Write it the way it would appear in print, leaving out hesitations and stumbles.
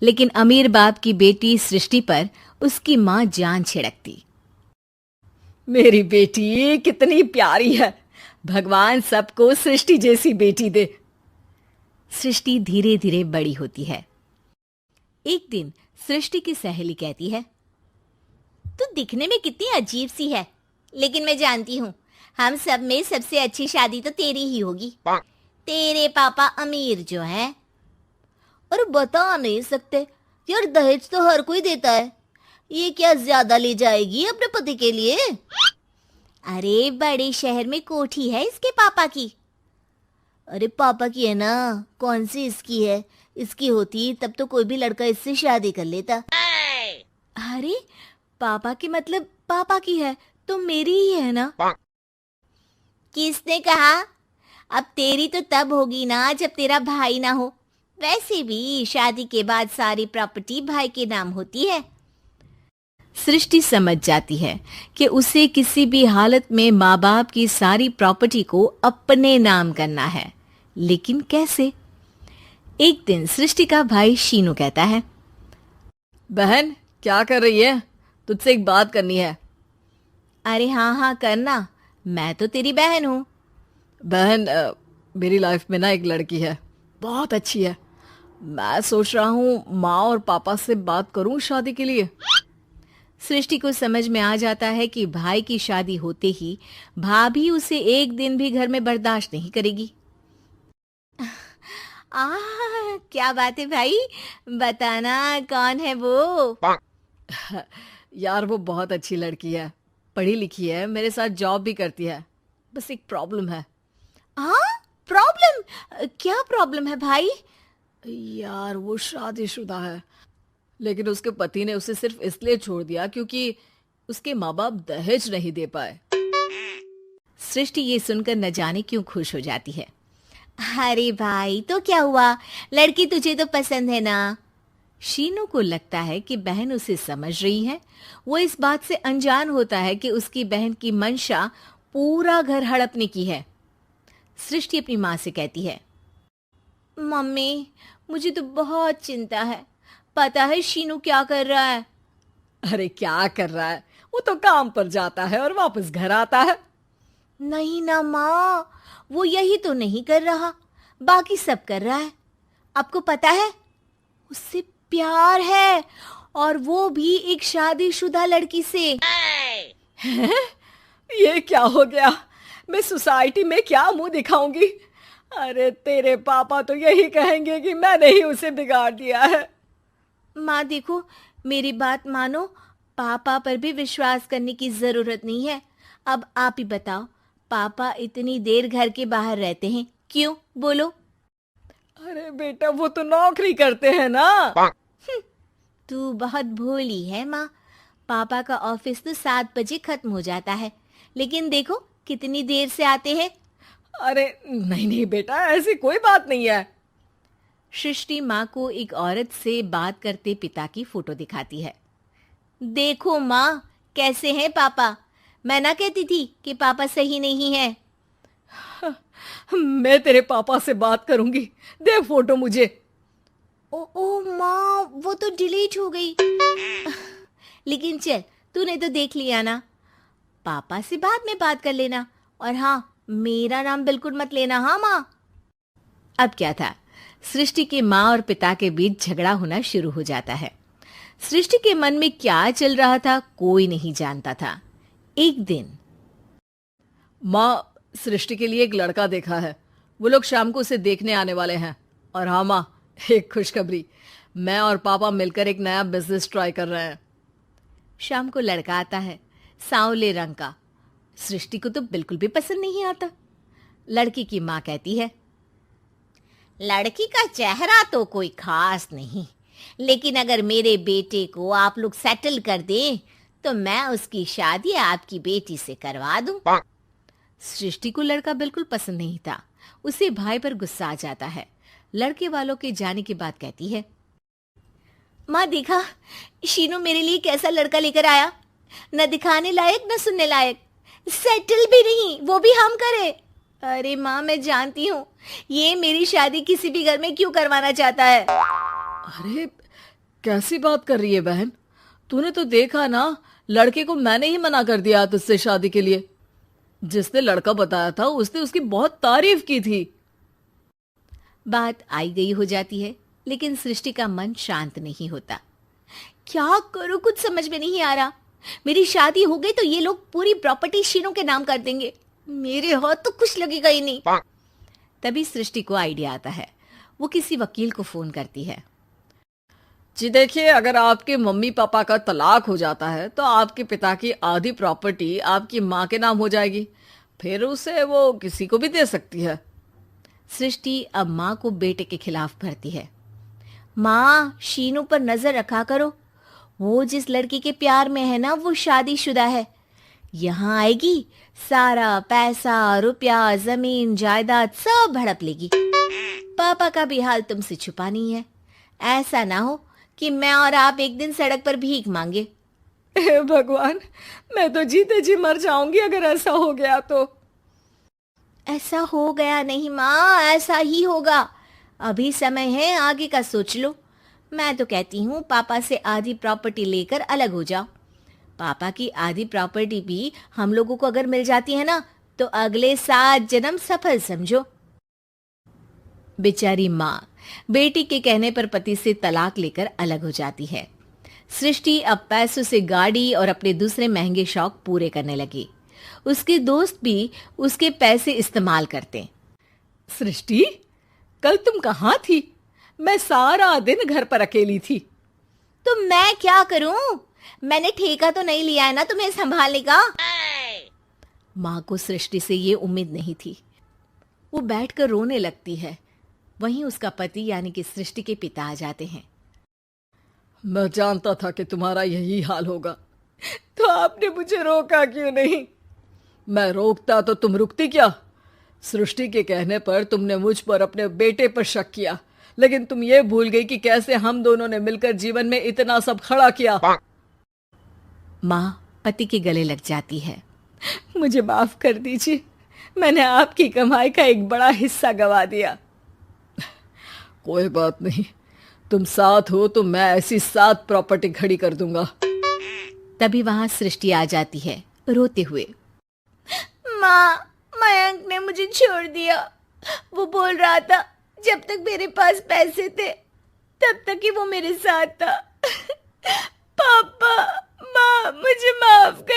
लेकिन अमीर बाप की बेटी सृष्टि पर उसकी माँ जान छिड़कती। मेरी बेटी कितनी प्यारी है, भगवान सबको सृष्टि जैसी बेटी दे। सृष्टि धीरे धीरे बड़ी होती है। एक दिन सृष्टि की सहेली कहती है, तू दिखने में कितनी अजीब सी है, लेकिन मैं जानती हूँ हम सब में सबसे अच्छी शादी तो तेरी ही होगी। तेरे पापा अमीर जो है। और बता नहीं सकते यार, दहेज तो हर कोई देता है, ये क्या ज्यादा ले जाएगी अपने पति के लिए? अरे बड़े शहर में कोठी है इसके पापा की। अरे पापा की है ना, कौन सी इसकी है? इसकी होती तब तो कोई भी लड़का इससे शादी कर लेता। अरे पापा की मतलब पापा की है तो मेरी ही है ना? किसने कहा? अब तेरी तो तब होगी ना जब तेरा भाई ना हो। वैसे भी शादी के बाद सारी प्रॉपर्टी भाई के नाम होती है। सृष्टि समझ जाती है कि उसे किसी भी हालत में माँ बाप की सारी प्रॉपर्टी को अपने नाम करना है, लेकिन कैसे? एक दिन सृष्टि का भाई शीनू कहता है, बहन क्या कर रही है? तुझसे एक बात करनी है। अरे हाँ हाँ करना, मैं तो तेरी बहन हूँ। बहन मेरी लाइफ में ना एक लड़की है, बहुत अच्छी है। मैं सोच रहा हूँ माँ और पापा से बात करूँ शादी के लिए। सृष्टि को समझ में आ जाता है कि भाई की शादी होते ही भाभी उसे एक दिन भी घर में बर्दाश्त नहीं करेगी। क्या बात है भाई, बताना कौन है वो? यार वो बहुत अच्छी लड़की है, पढ़ी लिखी है, मेरे साथ जॉब भी करती है। बस एक प्रॉब्लम है। हाँ प्रॉब्लम? क्या प्रॉब्लम है भाई? यार वो शादीशुदा है, लेकिन उसके पति ने उसे सिर्फ इसलिए छोड़ दिया क्योंकि उसके माँ बाप दहेज नहीं दे पाए। सृष्टि ये सुनकर न जाने क्यों खुश हो जाती है। अरे भाई तो क्या हुआ, लड़की तुझे तो पसंद है ना? शीनू को लगता है कि बहन उसे समझ रही है। वो इस बात से अनजान होता है कि उसकी बहन की मंशा पूरा घर हड़पने की है। सृष्टि अपनी माँ से कहती है, मम्मी मुझे तो बहुत चिंता है। पता है शीनू क्या कर रहा है? अरे क्या कर रहा है? वो तो काम पर जाता है और वापस घर आता है। नहीं ना माँ, वो यही तो नहीं कर रहा, बाकी सब कर रहा है। आपको पता है उससे प्यार है, और वो भी एक शादीशुदा लड़की से। हैं? ये क्या हो गया? मैं सोसाइटी में क्या मुंह दिखाऊंगी? अरे तेरे पापा तो यही कहेंगे कि मैंने ही उसे बिगाड़ दिया है। माँ देखो, मेरी बात मानो, पापा पर भी विश्वास करने की जरूरत नहीं है। अब आप ही बताओ, पापा इतनी देर घर के बाहर रहते हैं क्यों? बोलो। अरे बेटा वो तो नौकरी करते हैं ना। तू बहुत भोली है माँ। पापा का ऑफिस तो 7 बजे खत्म हो जाता है, लेकिन देखो कितनी देर से आते हैं। अरे नहीं नहीं बेटा, ऐसी कोई बात नहीं है। सृष्टि माँ को एक औरत से बात करते पिता की फोटो दिखाती है। देखो माँ कैसे हैं पापा। मैं ना कहती थी कि पापा सही नहीं है। मैं तेरे पापा से बात करूंगी, दे फोटो मुझे। ओ माँ, वो तो डिलीट हो गई। लेकिन चल, तूने तो देख लिया ना। पापा से बाद में बात कर लेना, और हाँ मेरा नाम बिल्कुल मत लेना। हाँ माँ। अब क्या था, सृष्टि के माँ और पिता के बीच झगड़ा होना शुरू हो जाता है। सृष्टि के मन में क्या चल रहा था कोई नहीं जानता था। एक दिन, माँ सृष्टि के लिए एक लड़का देखा है, वो लोग शाम को उसे देखने आने वाले हैं। और हाँ माँ, एक खुशखबरी, मैं और पापा मिलकर एक नया बिजनेस ट्राई कर रहे हैं। शाम को लड़का आता है, सांवले रंग का। सृष्टि को तो बिल्कुल भी पसंद नहीं आता। लड़की की माँ कहती है, लड़की का चेहरा तो कोई खास नहीं, लेकिन अगर मेरे बेटे को आप लोग सेटल कर दें तो मैं उसकी शादी आपकी बेटी से करवा दूं। सृष्टि को लड़का बिल्कुल पसंद नहीं था। उसे भाई पर गुस्सा आ जाता है। लड़के वालों के जाने के बाद कहती है, माँ देखा शीनू मेरे लिए कैसा लड़का लेकर आया, न दिखाने लायक न सुनने लायक, सेटल भी नहीं, वो भी हम करे। अरे माँ मैं जानती हूँ ये मेरी शादी किसी भी घर में क्यों करवाना चाहता है। अरे, कैसी बात कर रही है बहन? तूने तो देखा ना, लड़के को मैंने ही मना कर दिया तुझसे शादी के लिए। जिसने लड़का बताया था उसने उसकी बहुत तारीफ की थी। बात आई गई हो जाती है, लेकिन सृष्टि का मन शांत नहीं होता। क्या करूं, कुछ समझ में नहीं आ रहा। मेरी शादी हो गई तो ये लोग पूरी प्रॉपर्टी शीनू के नाम कर देंगे। मेरे हाथ तो कुछ लगेगा ही नहीं। तभी सृष्टि को आइडिया आता है। वो किसी वकील को फोन करती है। जी देखिए, अगर आपके मम्मी पापा का तलाक हो जाता है तो आपके पिता की आधी प्रॉपर्टी आपकी माँ के नाम हो जाएगी। फिर उसे वो किसी को भी दे सकती है। सृष्टि अब माँ को बेटे के खिलाफ भरती है। माँ, शीनू पर नजर रखा करो। वो जिस लड़की के प्यार में है ना, वो शादीशुदा है। यहाँ आएगी, सारा पैसा, रुपया, जमीन, जायदाद सब हड़प लेगी। पापा का भी हाल तुमसे छुपा नहीं है। ऐसा ना हो कि मैं और आप एक दिन सड़क पर भीख मांगे। हे भगवान, मैं तो जीते जी मर जाऊंगी अगर ऐसा हो गया तो। ऐसा हो गया नहीं माँ, ऐसा ही होगा। अभी समय है, आगे का सोच लो। मैं तो कहती हूँ पापा से आधी प्रॉपर्टी लेकर अलग हो जाओ। पापा की आधी प्रॉपर्टी भी हम लोगों को अगर मिल जाती है ना, तो अगले 7 जन्म सफल समझो। बेचारी माँ बेटी के कहने पर पति से तलाक लेकर अलग हो जाती है। सृष्टि अब पैसों से गाड़ी और अपने दूसरे महंगे शौक पूरे करने लगी। उसके दोस्त भी उसके पैसे इस्तेमाल करते। सृष्टि, कल तुम कहाँ थी? मैं सारा दिन घर पर अकेली थी। तो मैं क्या करूं? मैंने ठेका तो नहीं लिया है ना तुम्हें संभालने का। माँ को सृष्टि से ये उम्मीद नहीं थी। वो बैठकर रोने लगती है। वहीं उसका पति यानी कि सृष्टि के पिता आ जाते हैं। मैं जानता था कि तुम्हारा यही हाल होगा, तो आपने मुझे रोका क्यों नहीं? मैं रोकता तो तुम रुकती क्या? सृष्टि के कहने पर तुमने मुझ पर, अपने बेटे पर शक किया, लेकिन तुम ये भूल गई कि कैसे हम दोनों ने मिलकर जीवन में इतना सब खड़ा किया। माँ पति के गले लग जाती है। मुझे माफ कर दीजिए, मैंने आपकी कमाई का एक बड़ा हिस्सा गवा दिया। कोई बात नहीं, तुम साथ हो तो मैं ऐसी 7 प्रॉपर्टी खड़ी कर दूंगा। तभी वहां सृष्टि आ जाती है रोते हुए। माँ, मयंक ने मुझे छोड़ दिया। वो बोल रहा था जब तक मेरे पास पैसे थे तब तक ही वो मेरे साथ था। पापा, माँ, मुझे माफ कर